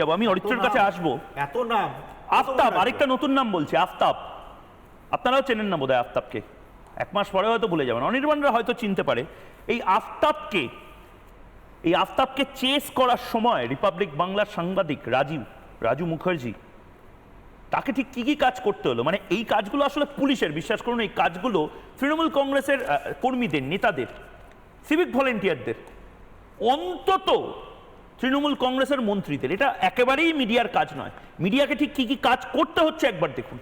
যাবো, আমি অরিত্রের কাছে আসবো। এত নাম, আফতাব, আরেকটা নতুন নাম বলছি, আফতাব। আপনারাও চেনেন না বোধহয় আফতাবকে, এক মাস পরে হয়তো ভুলে যাবেন, অনির্বাণরা হয়তো চিনতে পারে। এই আফতাবকে চেস করার সময় রিপাবলিক বাংলার সাংবাদিক রাজু মুখার্জি, তাকে ঠিক কি কি কাজ করতে হলো, মানে এই কাজগুলো আসলে পুলিশের, বিশ্বাস করুন এই কাজগুলো তৃণমূল কংগ্রেসের কর্মীদের, নেতাদের, সিভিক ভলেন্টিয়ারদের, অন্তত তৃণমূল কংগ্রেসের মন্ত্রীদের। এটা একেবারেই মিডিয়ার কাজ নয়। মিডিয়াকে ঠিক কি কি কাজ করতে হচ্ছে একবার দেখুন।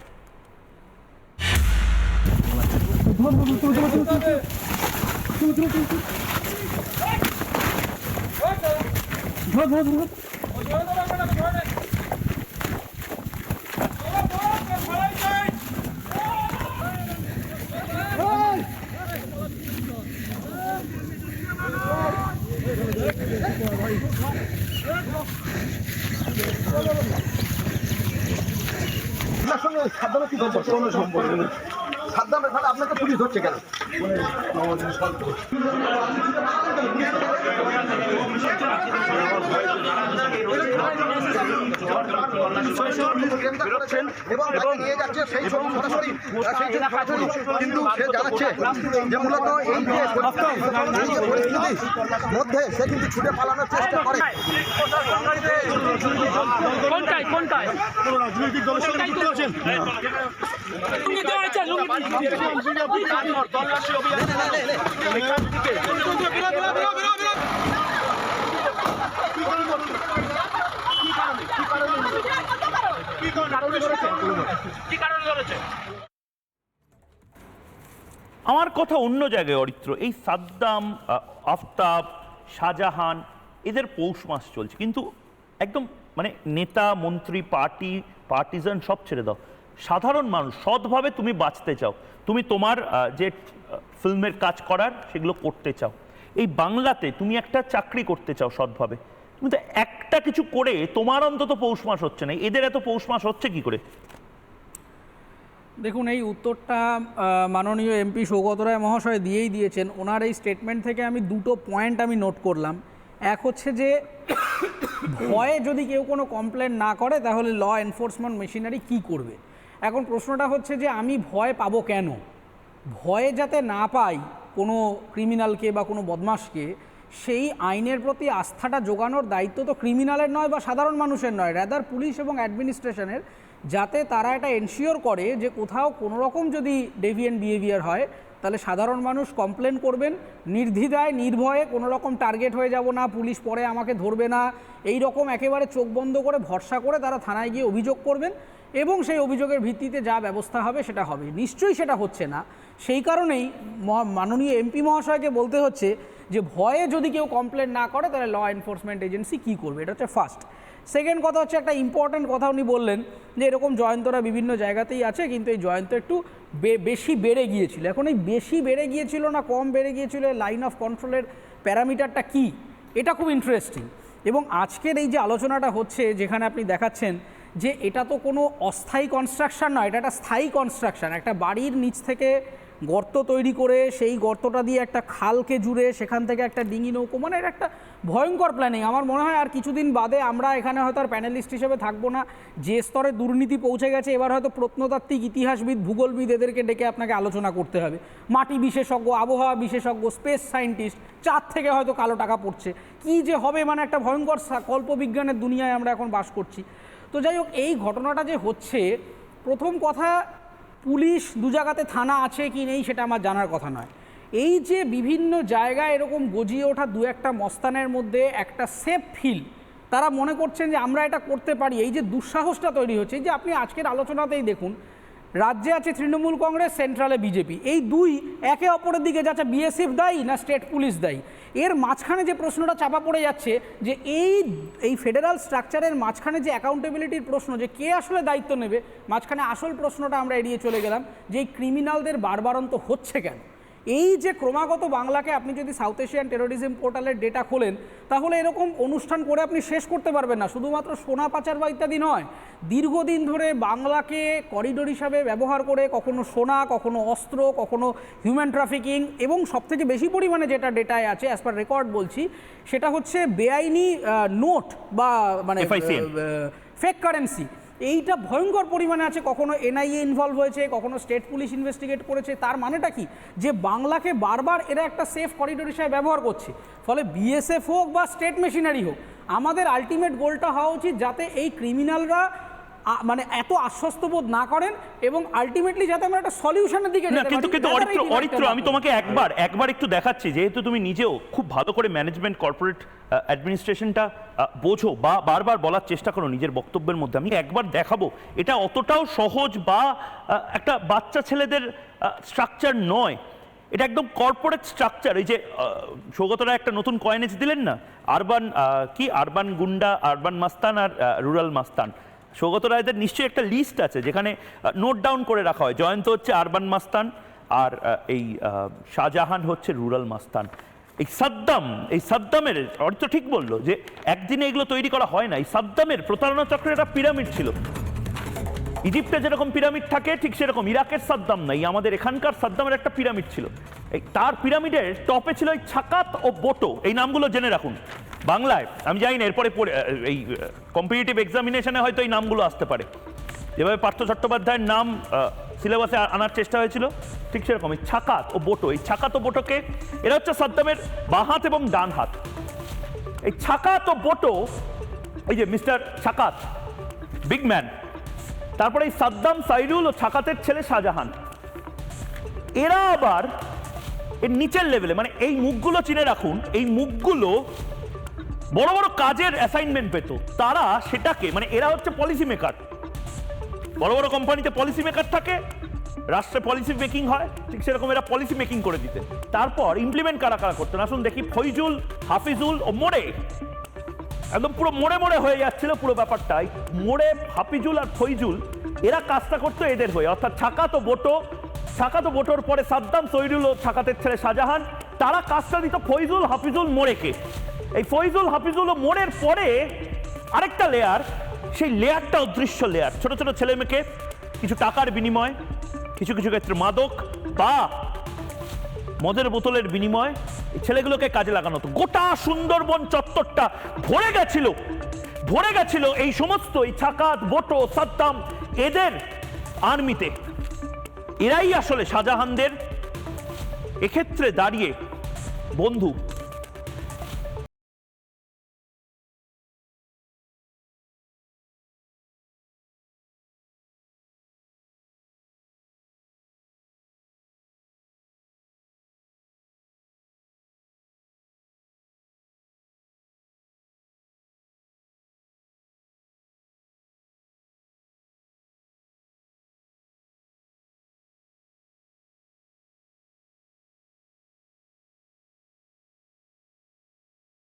আপনাকে পুলিশ ধরছে কেন? এবং নিয়ে যাচ্ছে সেই ছবি সরাসরি, কিন্তু সে জানাচ্ছে যে মূলত এই যে পরিস্থিতির মধ্যে সে কিন্তু ছুটে পালানোর চেষ্টা করে। রাজনৈতিক দলের সঙ্গে যুক্ত আছেন? আমার কথা অন্য জায়গায় অরিত্র। এই সাদ্দাম, আফতাব, শাহজাহান, এদের পৌষ মাস চলছে, কিন্তু একদম মানে নেতা মন্ত্রী পার্টিজান সব ছেড়ে দাও, সাধারণ মানুষ সৎভাবে তুমি বাঁচতে চাও, তুমি তোমার যে ফিল্মের কাজ করার সেগুলো করতে চাও, এই বাংলাতে তুমি একটা চাকরি করতে চাও সৎভাবে, তুমি তো একটা কিছু করে তোমার অন্তত পৌষ মাস হচ্ছে না, এদের এত পৌষ মাস হচ্ছে কি করে? দেখুন, এই উত্তরটা মাননীয় এমপি সৌগত রায় মহাশয় দিয়েই দিয়েছেন। ওনার এই স্টেটমেন্ট থেকে আমি দুটো পয়েন্ট আমি নোট করলাম। এক হচ্ছে যে ভয়ে যদি কেউ কোনো কমপ্লেন না করে তাহলে ল এনফোর্সমেন্ট মেশিনারি কি করবে। এখন প্রশ্নটা হচ্ছে যে আমি ভয় পাবো কেন? ভয়ে যাতে না পাই কোনো ক্রিমিনালকে বা কোনো বদমাশকে, সেই আইনের প্রতি আস্থাটা জোগানোর দায়িত্ব তো ক্রিমিনালের নয় বা সাধারণ মানুষের নয়, রাদার পুলিশ এবং অ্যাডমিনিস্ট্রেশনের, যাতে তারা এটা এনশিওর করে যে কোথাও কোনো রকম যদি ডেভিয়েন্ট বিহেভিয়ার হয় তাহলে সাধারণ মানুষ কমপ্লেন করবেন নির্দ্বিধায়, নির্ভয়ে, কোনো রকম টার্গেট হয়ে যাব না, পুলিশ পরে আমাকে ধরবে না, এই রকম একেবারে চোখ বন্ধ করে ভরসা করে তারা থানায় গিয়ে অভিযোগ করবেন এবং সেই অভিযোগের ভিত্তিতে যা ব্যবস্থা হবে সেটা হবে। নিশ্চয়ই সেটা হচ্ছে না, সেই কারণেই মাননীয় এমপি মহাশয়কে বলতে হচ্ছে যে ভয়ে যদি কেউ কমপ্লেন না করে তাহলে ল এনফোর্সমেন্ট এজেন্সি কী করবে। এটা হচ্ছে ফার্স্ট। সেকেন্ড কথা হচ্ছে, একটা ইম্পর্ট্যান্ট কথা উনি বললেন যে এরকম জয়ন্তরা বিভিন্ন জায়গাতেই আছে, কিন্তু এই জয়ন্ত একটু বেশি বেড়ে গিয়েছিল। এখন এই বেশি বেড়ে গিয়েছিল না কম বেড়ে গিয়েছিল, লাইন অফ কন্ট্রোলের প্যারামিটারটা কি, এটা খুব ইন্টারেস্টিং। এবং আজকের এই যে আলোচনাটা হচ্ছে, যেখানে আপনি দেখাচ্ছেন যে এটা তো কোনো অস্থায়ী কনস্ট্রাকশান নয়, এটা একটা স্থায়ী কনস্ট্রাকশান। একটা বাড়ির নিচ থেকে গর্ত তৈরি করে সেই গর্তটা দিয়ে একটা খালকে জুড়ে সেখান থেকে একটা ডিঙি নৌকো, মানে এটা একটা ভয়ঙ্কর প্ল্যানিং। আমার মনে হয় আর কিছুদিন বাদে আমরা এখানে হয়তো আর প্যানেলিস্ট হিসেবে থাকবো না। যে স্তরে দুর্নীতি পৌঁছে গেছে, এবার হয়তো প্রত্নতাত্ত্বিক, ইতিহাসবিদ, ভূগোলবিদ এদেরকে ডেকে আপনাকে আলোচনা করতে হবে। মাটি বিশেষজ্ঞ, আবহাওয়া বিশেষজ্ঞ, স্পেস সায়েন্টিস্ট, চাঁদ থেকে হয়তো কালো টাকা পড়ছে, কি যে হবে, মানে একটা ভয়ঙ্কর কল্পবিজ্ঞানের দুনিয়ায় আমরা এখন বাস করছি। তো যাই হোক, এই ঘটনাটা যে হচ্ছে, প্রথম কথা, পুলিশ দু জায়গাতে থানা আছে কি নেই সেটা আমার জানার কথা নয়। এই যে বিভিন্ন জায়গায় এরকম গজিয়ে ওঠা দু একটা মস্তানের মধ্যে একটা সেফ ফিল তারা মনে করছেন যে আমরা এটা করতে পারি, এই যে দুঃসাহসটা তৈরি হচ্ছে। এই যে আপনি আজকের আলোচনাতেই দেখুন, রাজ্যে আছে তৃণমূল কংগ্রেস, সেন্ট্রালে বিজেপি, এই দুই একে অপরের দিকে যাচ্ছে। বিএসএফ দায়ী না স্টেট পুলিশ দায়ী? এর মাঝখানে যে প্রশ্নটা চাপা পড়ে যাচ্ছে যে এই ফেডারাল স্ট্রাকচারের মাঝখানে যে অ্যাকাউন্টেবিলিটির প্রশ্ন, যে কে আসলে দায়িত্ব নেবে, মাঝখানে আসল প্রশ্নটা আমরা এড়িয়ে চলে গেলাম যে এই ক্রিমিনালদের বারবারন্ত হচ্ছে কেন। এই যে ক্রমাগত বাংলাকে, আপনি যদি সাউথ এশিয়ান টেরোরিজম পোর্টালের ডেটা খোলেন তাহলে এরকম অনুষ্ঠান করে আপনি শেষ করতে পারবেন না। শুধুমাত্র সোনা পাচার বা ইত্যাদি নয়, দীর্ঘদিন ধরে বাংলাকে করিডোর হিসাবে ব্যবহার করে কখনো সোনা, কখনো অস্ত্র, কখনো হিউম্যান ট্রাফিকিং, এবং সবথেকে বেশি পরিমাণে যেটা ডেটায় আছে অ্যাজ পার রেকর্ড বলছি, সেটা হচ্ছে বেআইনি নোট বা মানে ফেক কারেন্সি। এইটা ভয়ঙ্কর পরিমাণে আছে। কখনো এনআইএ ইনভলভ হয়েছে, কখনো স্টেট পুলিশ ইনভেস্টিগেট করেছে। তার মানেটা কি? যে বাংলাকে বারবার এরা একটা সেফ করিডোর হিসেবে ব্যবহার করছে। ফলে বিএসএফ হোক বা স্টেট মেশিনারি হোক, আমাদের আলটিমেট গোলটা হওয়া উচিত যাতে এই ক্রিমিনালরা মানে এত আশ্বস্ত বোধ না করেন এবং আলটিমেটলি যাতে আমরা একটা সলিউশনের দিকে যেতে পারি। কিন্তু অরিত্র আমি তোমাকে একবার একটু দেখাচ্ছি, যেহেতু তুমি নিজেও খুব ভালো করে ম্যানেজমেন্ট কর্পোরেট অ্যাডমিনিস্ট্রেশনটা বোঝো বা বারবার বলার চেষ্টা করো নিজের বক্তব্যের মধ্যে, আমি একবার দেখাবো এটা অতটাও সহজ বা একটা বাচ্চা ছেলেদের স্ট্রাকচার নয়, এটা একদম কর্পোরেট স্ট্রাকচার। এই যে সৌগতরা একটা নতুন কয়েনেজ দিলেন না, আরবান গুন্ডা, আরবান মাস্তান আর রুরাল মাস্তান। সৌগত রায়দের নিশ্চয়ই একটা লিস্ট আছে যেখানে নোট ডাউন করে রাখা হয়, জয়ন্ত হচ্ছে আরবান মাস্তান আর এই শাহজাহান হচ্ছে রুরাল মাস্তান। এই সাদ্দামের অর্থ ঠিক বললো যে একদিনে এগুলো তৈরি করা হয় না। এই সাদ্দামের প্রতারণা চক্রের একটা পিরামিড ছিল। ইজিপ্টে যেরকম পিরামিড থাকে ঠিক সেরকম ইরাকের সাদ্দাম নাই, আমাদের এখানকার সাদ্দামের একটা পিরামিড ছিল। এই তার পিরামিডের টপে ছিল এই ছাকাত ও বোটো, এই নামগুলো জেনে রাখুন। বাংলায় আমি জানি না, এরপরে এই কম্পিটিটিভ এক্সামিনেশনে হয়তো এই নামগুলো আসতে পারে। যেভাবে পার্থ চট্টোপাধ্যায়ের নাম সিলেবাসে আনার চেষ্টা হয়েছিল ঠিক সেরকম এই ছাকাত ও বোটো, এই ছাকাত ও বোটোকে এরা হচ্ছে সাদ্দামের বাঁ হাত এবং ডান হাত। এই ছাকাত ও বোটো, এই যে মিস্টার ছাকাত বিগ ম্যান, তারপরে এই সাদ্দাম, সাইরুল ও ছাকাতের ছেলে শাহজাহান, এরা আবার এর নিচের লেভেলে, মানে এই মুখগুলো চিনে রাখুন, এই মুখগুলো বড় বড় কাজের অ্যাসাইনমেন্ট পেত, তারা সেটাকে মানে এরা হচ্ছে পলিসি মেকার। বড় বড় কোম্পানিতে পলিসি মেকার থাকে, রাষ্ট্রে পলিসি মেকিং হয়, ঠিক সেরকম এরা পলিসি মেকিং করে দিতেন। তারপর ইমপ্লিমেন্ট কারা কারা করতেন আসুন দেখি। ফৈজুল, হাফিজুল ও মোড়ে, একদম পুরো মোড়ে মোড়ে হয়ে যাচ্ছিল পুরো ব্যাপারটাই। মোড়ে হাফিজুল আর ফৈজুল এরা কাজটা করতো এদের হয়ে, অর্থাৎ ছাকাত ও বোটোর পরে সাদ্দাম, সৈরুল ও ছাকাতের ছেলে শাহজাহান, তারা কাজটা দিত ফৈজুল, হাফিজুল, মোড়েকে। এই ফৈজুল, হাফিজুল ও মোড়ের পরে আরেকটা লেয়ার, সেই লেয়ারটা অদৃশ্য লেয়ার। ছোট ছোট ছেলে মেয়েকে কিছু টাকার বিনিময়, কিছু কিছু ক্ষেত্রে মাদক বা মদের বোতলের বিনিময় এই ছেলেগুলোকে কাজে লাগানো হতো। গোটা সুন্দরবন চত্বরটা ভরে গেছিল এই সমস্ত এই ছাকাত, বোটো, সাদ্দাম এদের আর্মিতে। এরাই আসলে শাহজাহানদের এক্ষেত্রে দাঁড়িয়ে বন্ধু।